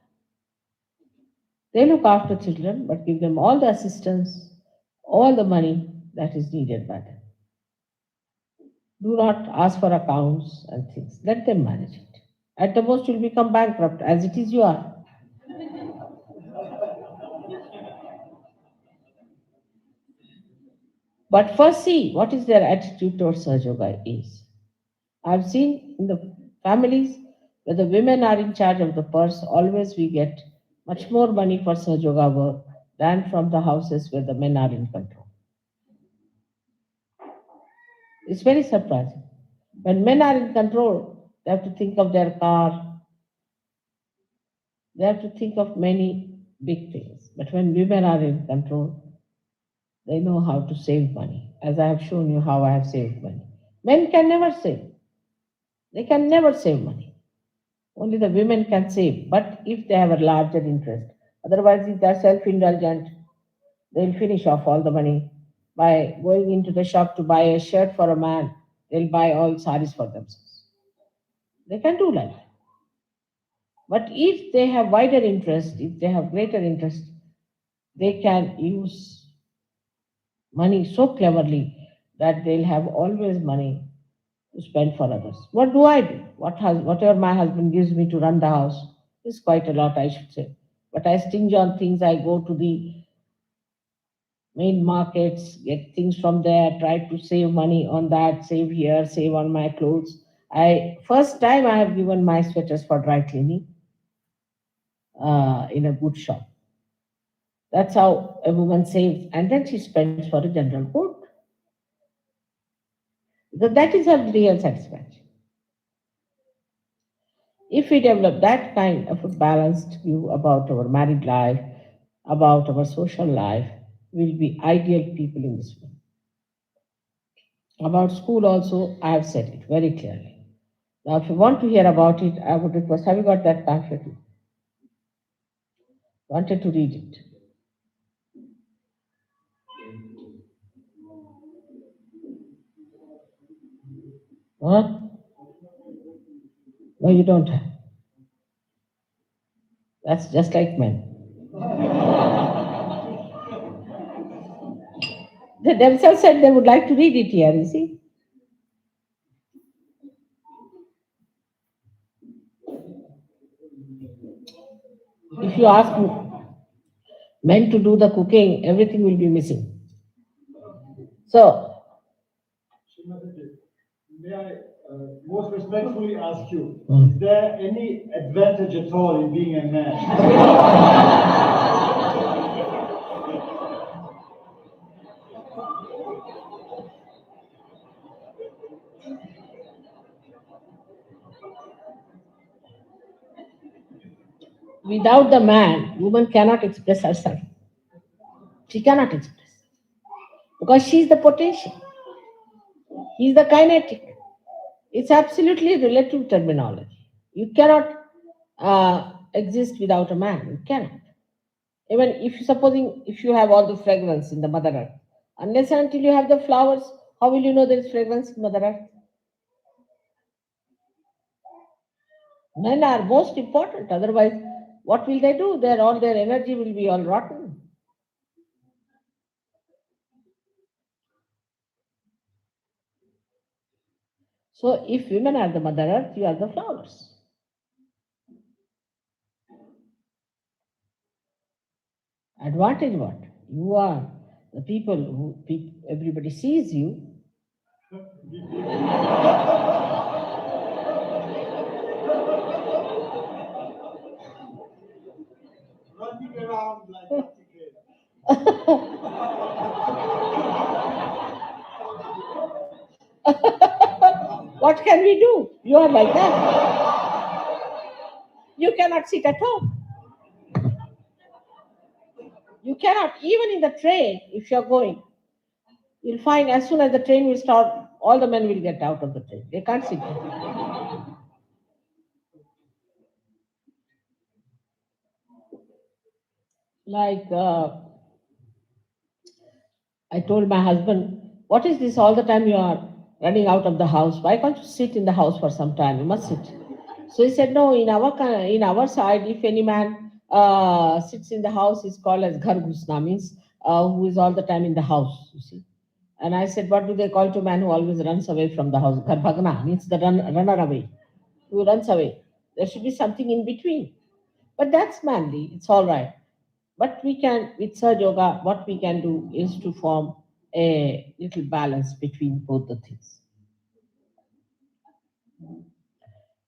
They look after children, but give them all the assistance, all the money that is needed by them. Do not ask for accounts and things. Let them manage it. At the most, you'll become bankrupt. As it is, you are. But first, see what is their attitude towards Sahaja Yoga is. I've seen in the families where the women are in charge of the purse, always we get much more money for Sahaja Yoga work than from the houses where the men are in control. It's very surprising. When men are in control, they have to think of their car, they have to think of many big things. But when women are in control, they know how to save money, as I have shown you how I have saved money. Men can never save. They can never save money. Only the women can save, but if they have a larger interest. Otherwise, if they are self-indulgent, they'll finish off all the money by going into the shop to buy a shirt for a man. They'll buy all saris for themselves. They can do like that. But if they have wider interest, if they have greater interest, they can use money so cleverly that they'll have always money to spend for others. What do I do? Whatever my husband gives me to run the house is quite a lot, I should say. But I stinge on things. I go to the main markets, get things from there, try to save money on that, save here, save on my clothes. First time I have given my sweaters for dry cleaning in a good shop. That's how a woman saves, and then she spends for the general good. That is her real satisfaction. If we develop that kind of a balanced view about our married life, about our social life, will be ideal people in this world. About school also, I have said it very clearly. Now, if you want to hear about it, I would request, have you got that pamphlet? Wanted to read it. Huh? No, you don't have. That's just like men. They themselves said they would like to read it here, you see. If you ask men to do the cooking, everything will be missing. So, May I most respectfully ask you, Hmm. is there any advantage at all in being a man? without the man, woman cannot express herself. She cannot express because she is the potential. He is the kinetic. It's absolutely relative terminology. You cannot exist without a man. You cannot. Even if supposing if you have all the fragrance in the Mother Earth, unless and until you have the flowers, how will you know there is fragrance in Mother Earth? Men are most important. Otherwise, what will they do? All their energy will be all rotten. So if women are the Mother Earth, you are the flowers. Advantage what? You are the people who everybody sees you. Running around like a chicken. What can we do? You are like that. You cannot sit at home. You cannot, even in the train, if you're going, you'll find as soon as the train will start, all the men will get out of the train. They can't sit there. Like I told my husband, what is this all the time you are running out of the house? Why can't you sit in the house for some time? You must sit. So he said, no, in our side, if any man sits in the house, is called as Ghar Ghusna, means who is all the time in the house, you see. And I said, what do they call to man who always runs away from the house? Ghar Bhagna means the runner away, who runs away. There should be something in between. But that's manly, it's all right. But we can, with Saj Yoga, what we can do is to form a little balance between both the things.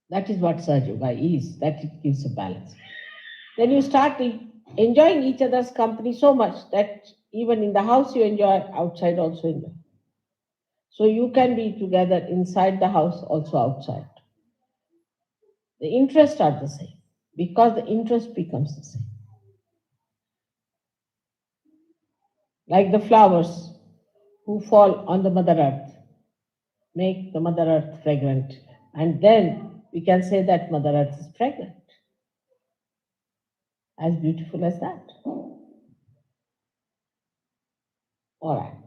That is what Saj Yoga is, that it gives a balance. Then you start enjoying each other's company so much that even in the house you enjoy, outside also enjoy. So you can be together inside the house, also outside. The interests are the same because the interest becomes the same. Like the flowers who fall on the Mother Earth, make the Mother Earth fragrant, and then we can say that Mother Earth is fragrant. As beautiful as that. All right.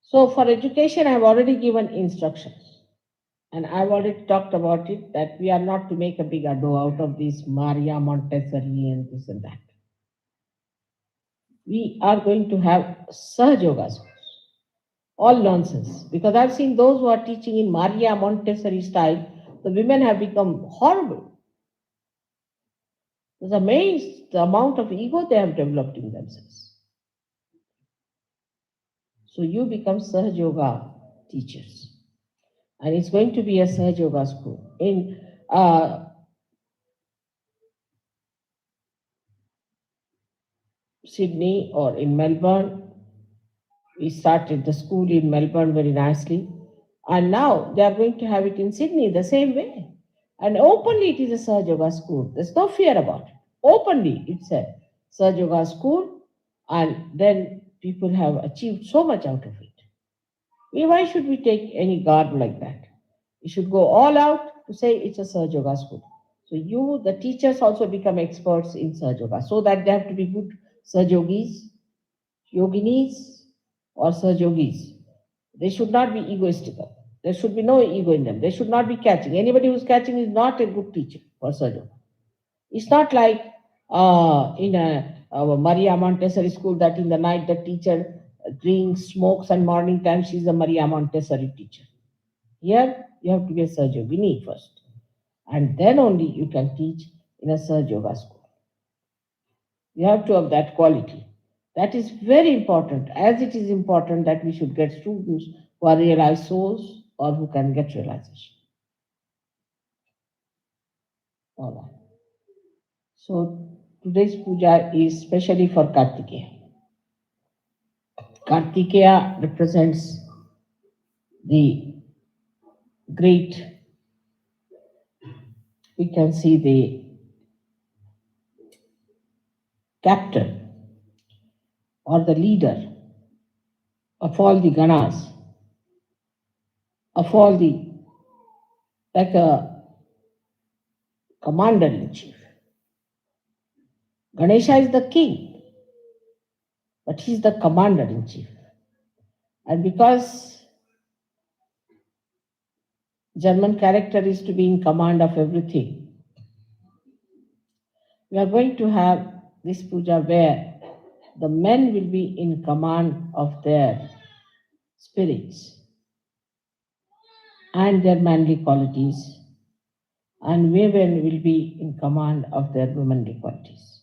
So for education, I've already given instructions. And I've already talked about it that we are not to make a big ado out of this Maria Montessori and this and that. We are going to have Sahaj Yoga schools. All nonsense. Because I've seen those who are teaching in Maria Montessori style, the women have become horrible. I was amazed the amount of ego they have developed in themselves. So you become Sahaj Yoga teachers. And it's going to be a Sahaj Yoga school. In Sydney or in Melbourne, we started the school in Melbourne very nicely. And now they are going to have it in Sydney the same way. And openly it is a Sahaj Yoga school. There's no fear about it. Openly it's a Sahaj Yoga school. And then people have achieved so much out of it. Why should we take any garb like that? We should go all out to say it's a Sahaja Yoga school. So you, the teachers, also become experts in Sahaja Yoga, so that they have to be good Sahaja Yogis, Yoginis, or Sahaja Yogis. They should not be egoistical. There should be no ego in them. They should not be catching. Anybody who's catching is not a good teacher for Sahaja Yoga. It's not like in a Maria Montessori school that in the night the teacher drinks, smokes, and morning time she's a Maria Montessori teacher. Here you have to be a Sahaja Yogini first, and then only you can teach in a Sahaja Yoga school. You have to have that quality. That is very important, as it is important that we should get students who are realized souls or who can get realization. All right. So today's puja is specially for Kartikeya. Kartikeya represents the great, we can see the captain or the leader of all the ganas, of all the, like a commander in chief. Ganesha is the king, but he's the commander in chief. And because German character is to be in command of everything, we are going to have this puja where the men will be in command of their spirits and their manly qualities, and women will be in command of their womanly qualities.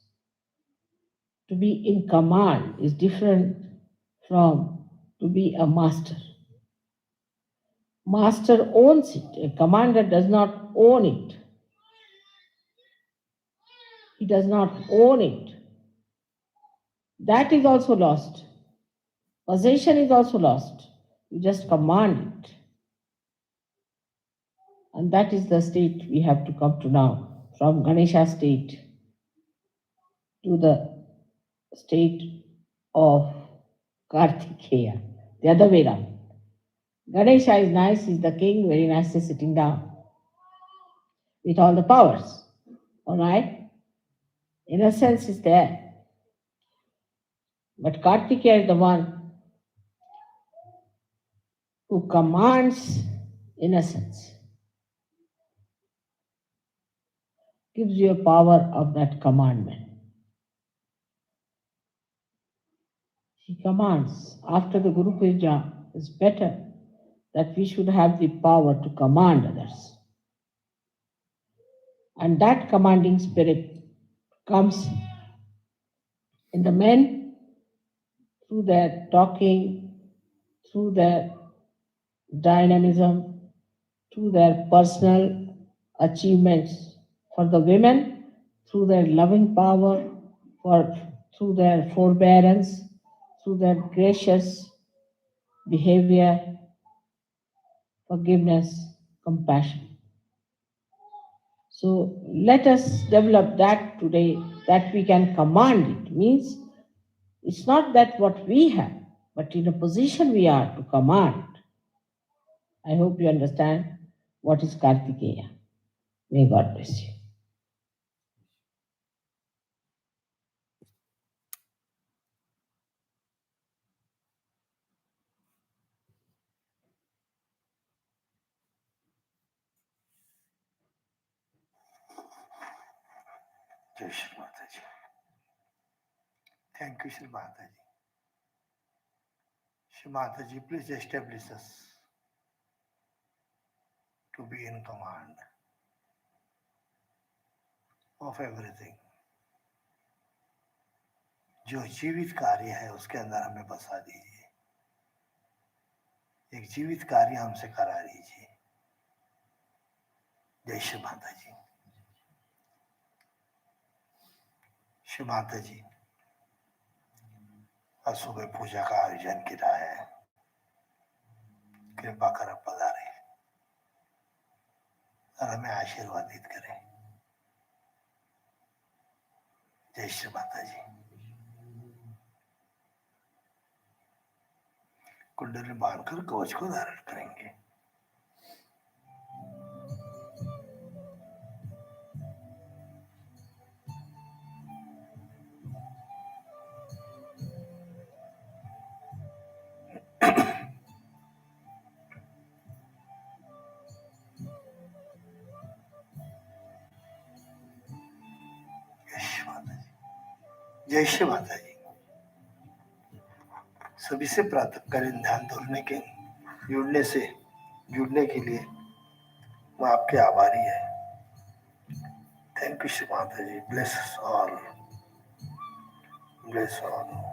To be in command is different from to be a master. Master owns it, a commander does not own it. He does not own it. That is also lost. Possession is also lost. You just command it. And that is the state we have to come to now, from Ganesha state to the state of Kartikeya, the other way around. Ganesha is nice, he's the king, very nicely sitting down with all the powers. All right? Innocence is there. But Kartikeya is the one who commands innocence, gives you a power of that commandment. He commands. After the Guru Puja, it's better that we should have the power to command others. And that commanding spirit comes in the men through their talking, through their dynamism, through their personal achievements. For the women, through their loving power, through their forbearance, through their gracious behavior, forgiveness, compassion. So let us develop that today, that we can command it. Means it's not that what we have, but in a position we are to command. I hope you understand what is Kartikeya. May God bless you. जय श्री माता जी. Thank you, Shri Mataji. Shri Mataji, please establish us to be in command of everything. जो जीवित कार्य है उसके अंदर हमें बसा दीजिए. एक जीवित कार्य हमसे करा लीजिए. जय श्री माता जी. श्री माता जी, आज सुबह पूजा का आयोजन किया है. कृपा कर पधारे और हमें आशीर्वादित करें. जय श्री माता जी. कुंडली बांधकर कवच को धारण करेंगे। जय श्री माता जी। सभी से प्रातःकालीन ध्यान जुड़ने के लिए मैं आपके आभारी है। Thank you Shri Mata ji. Bless all, bless all.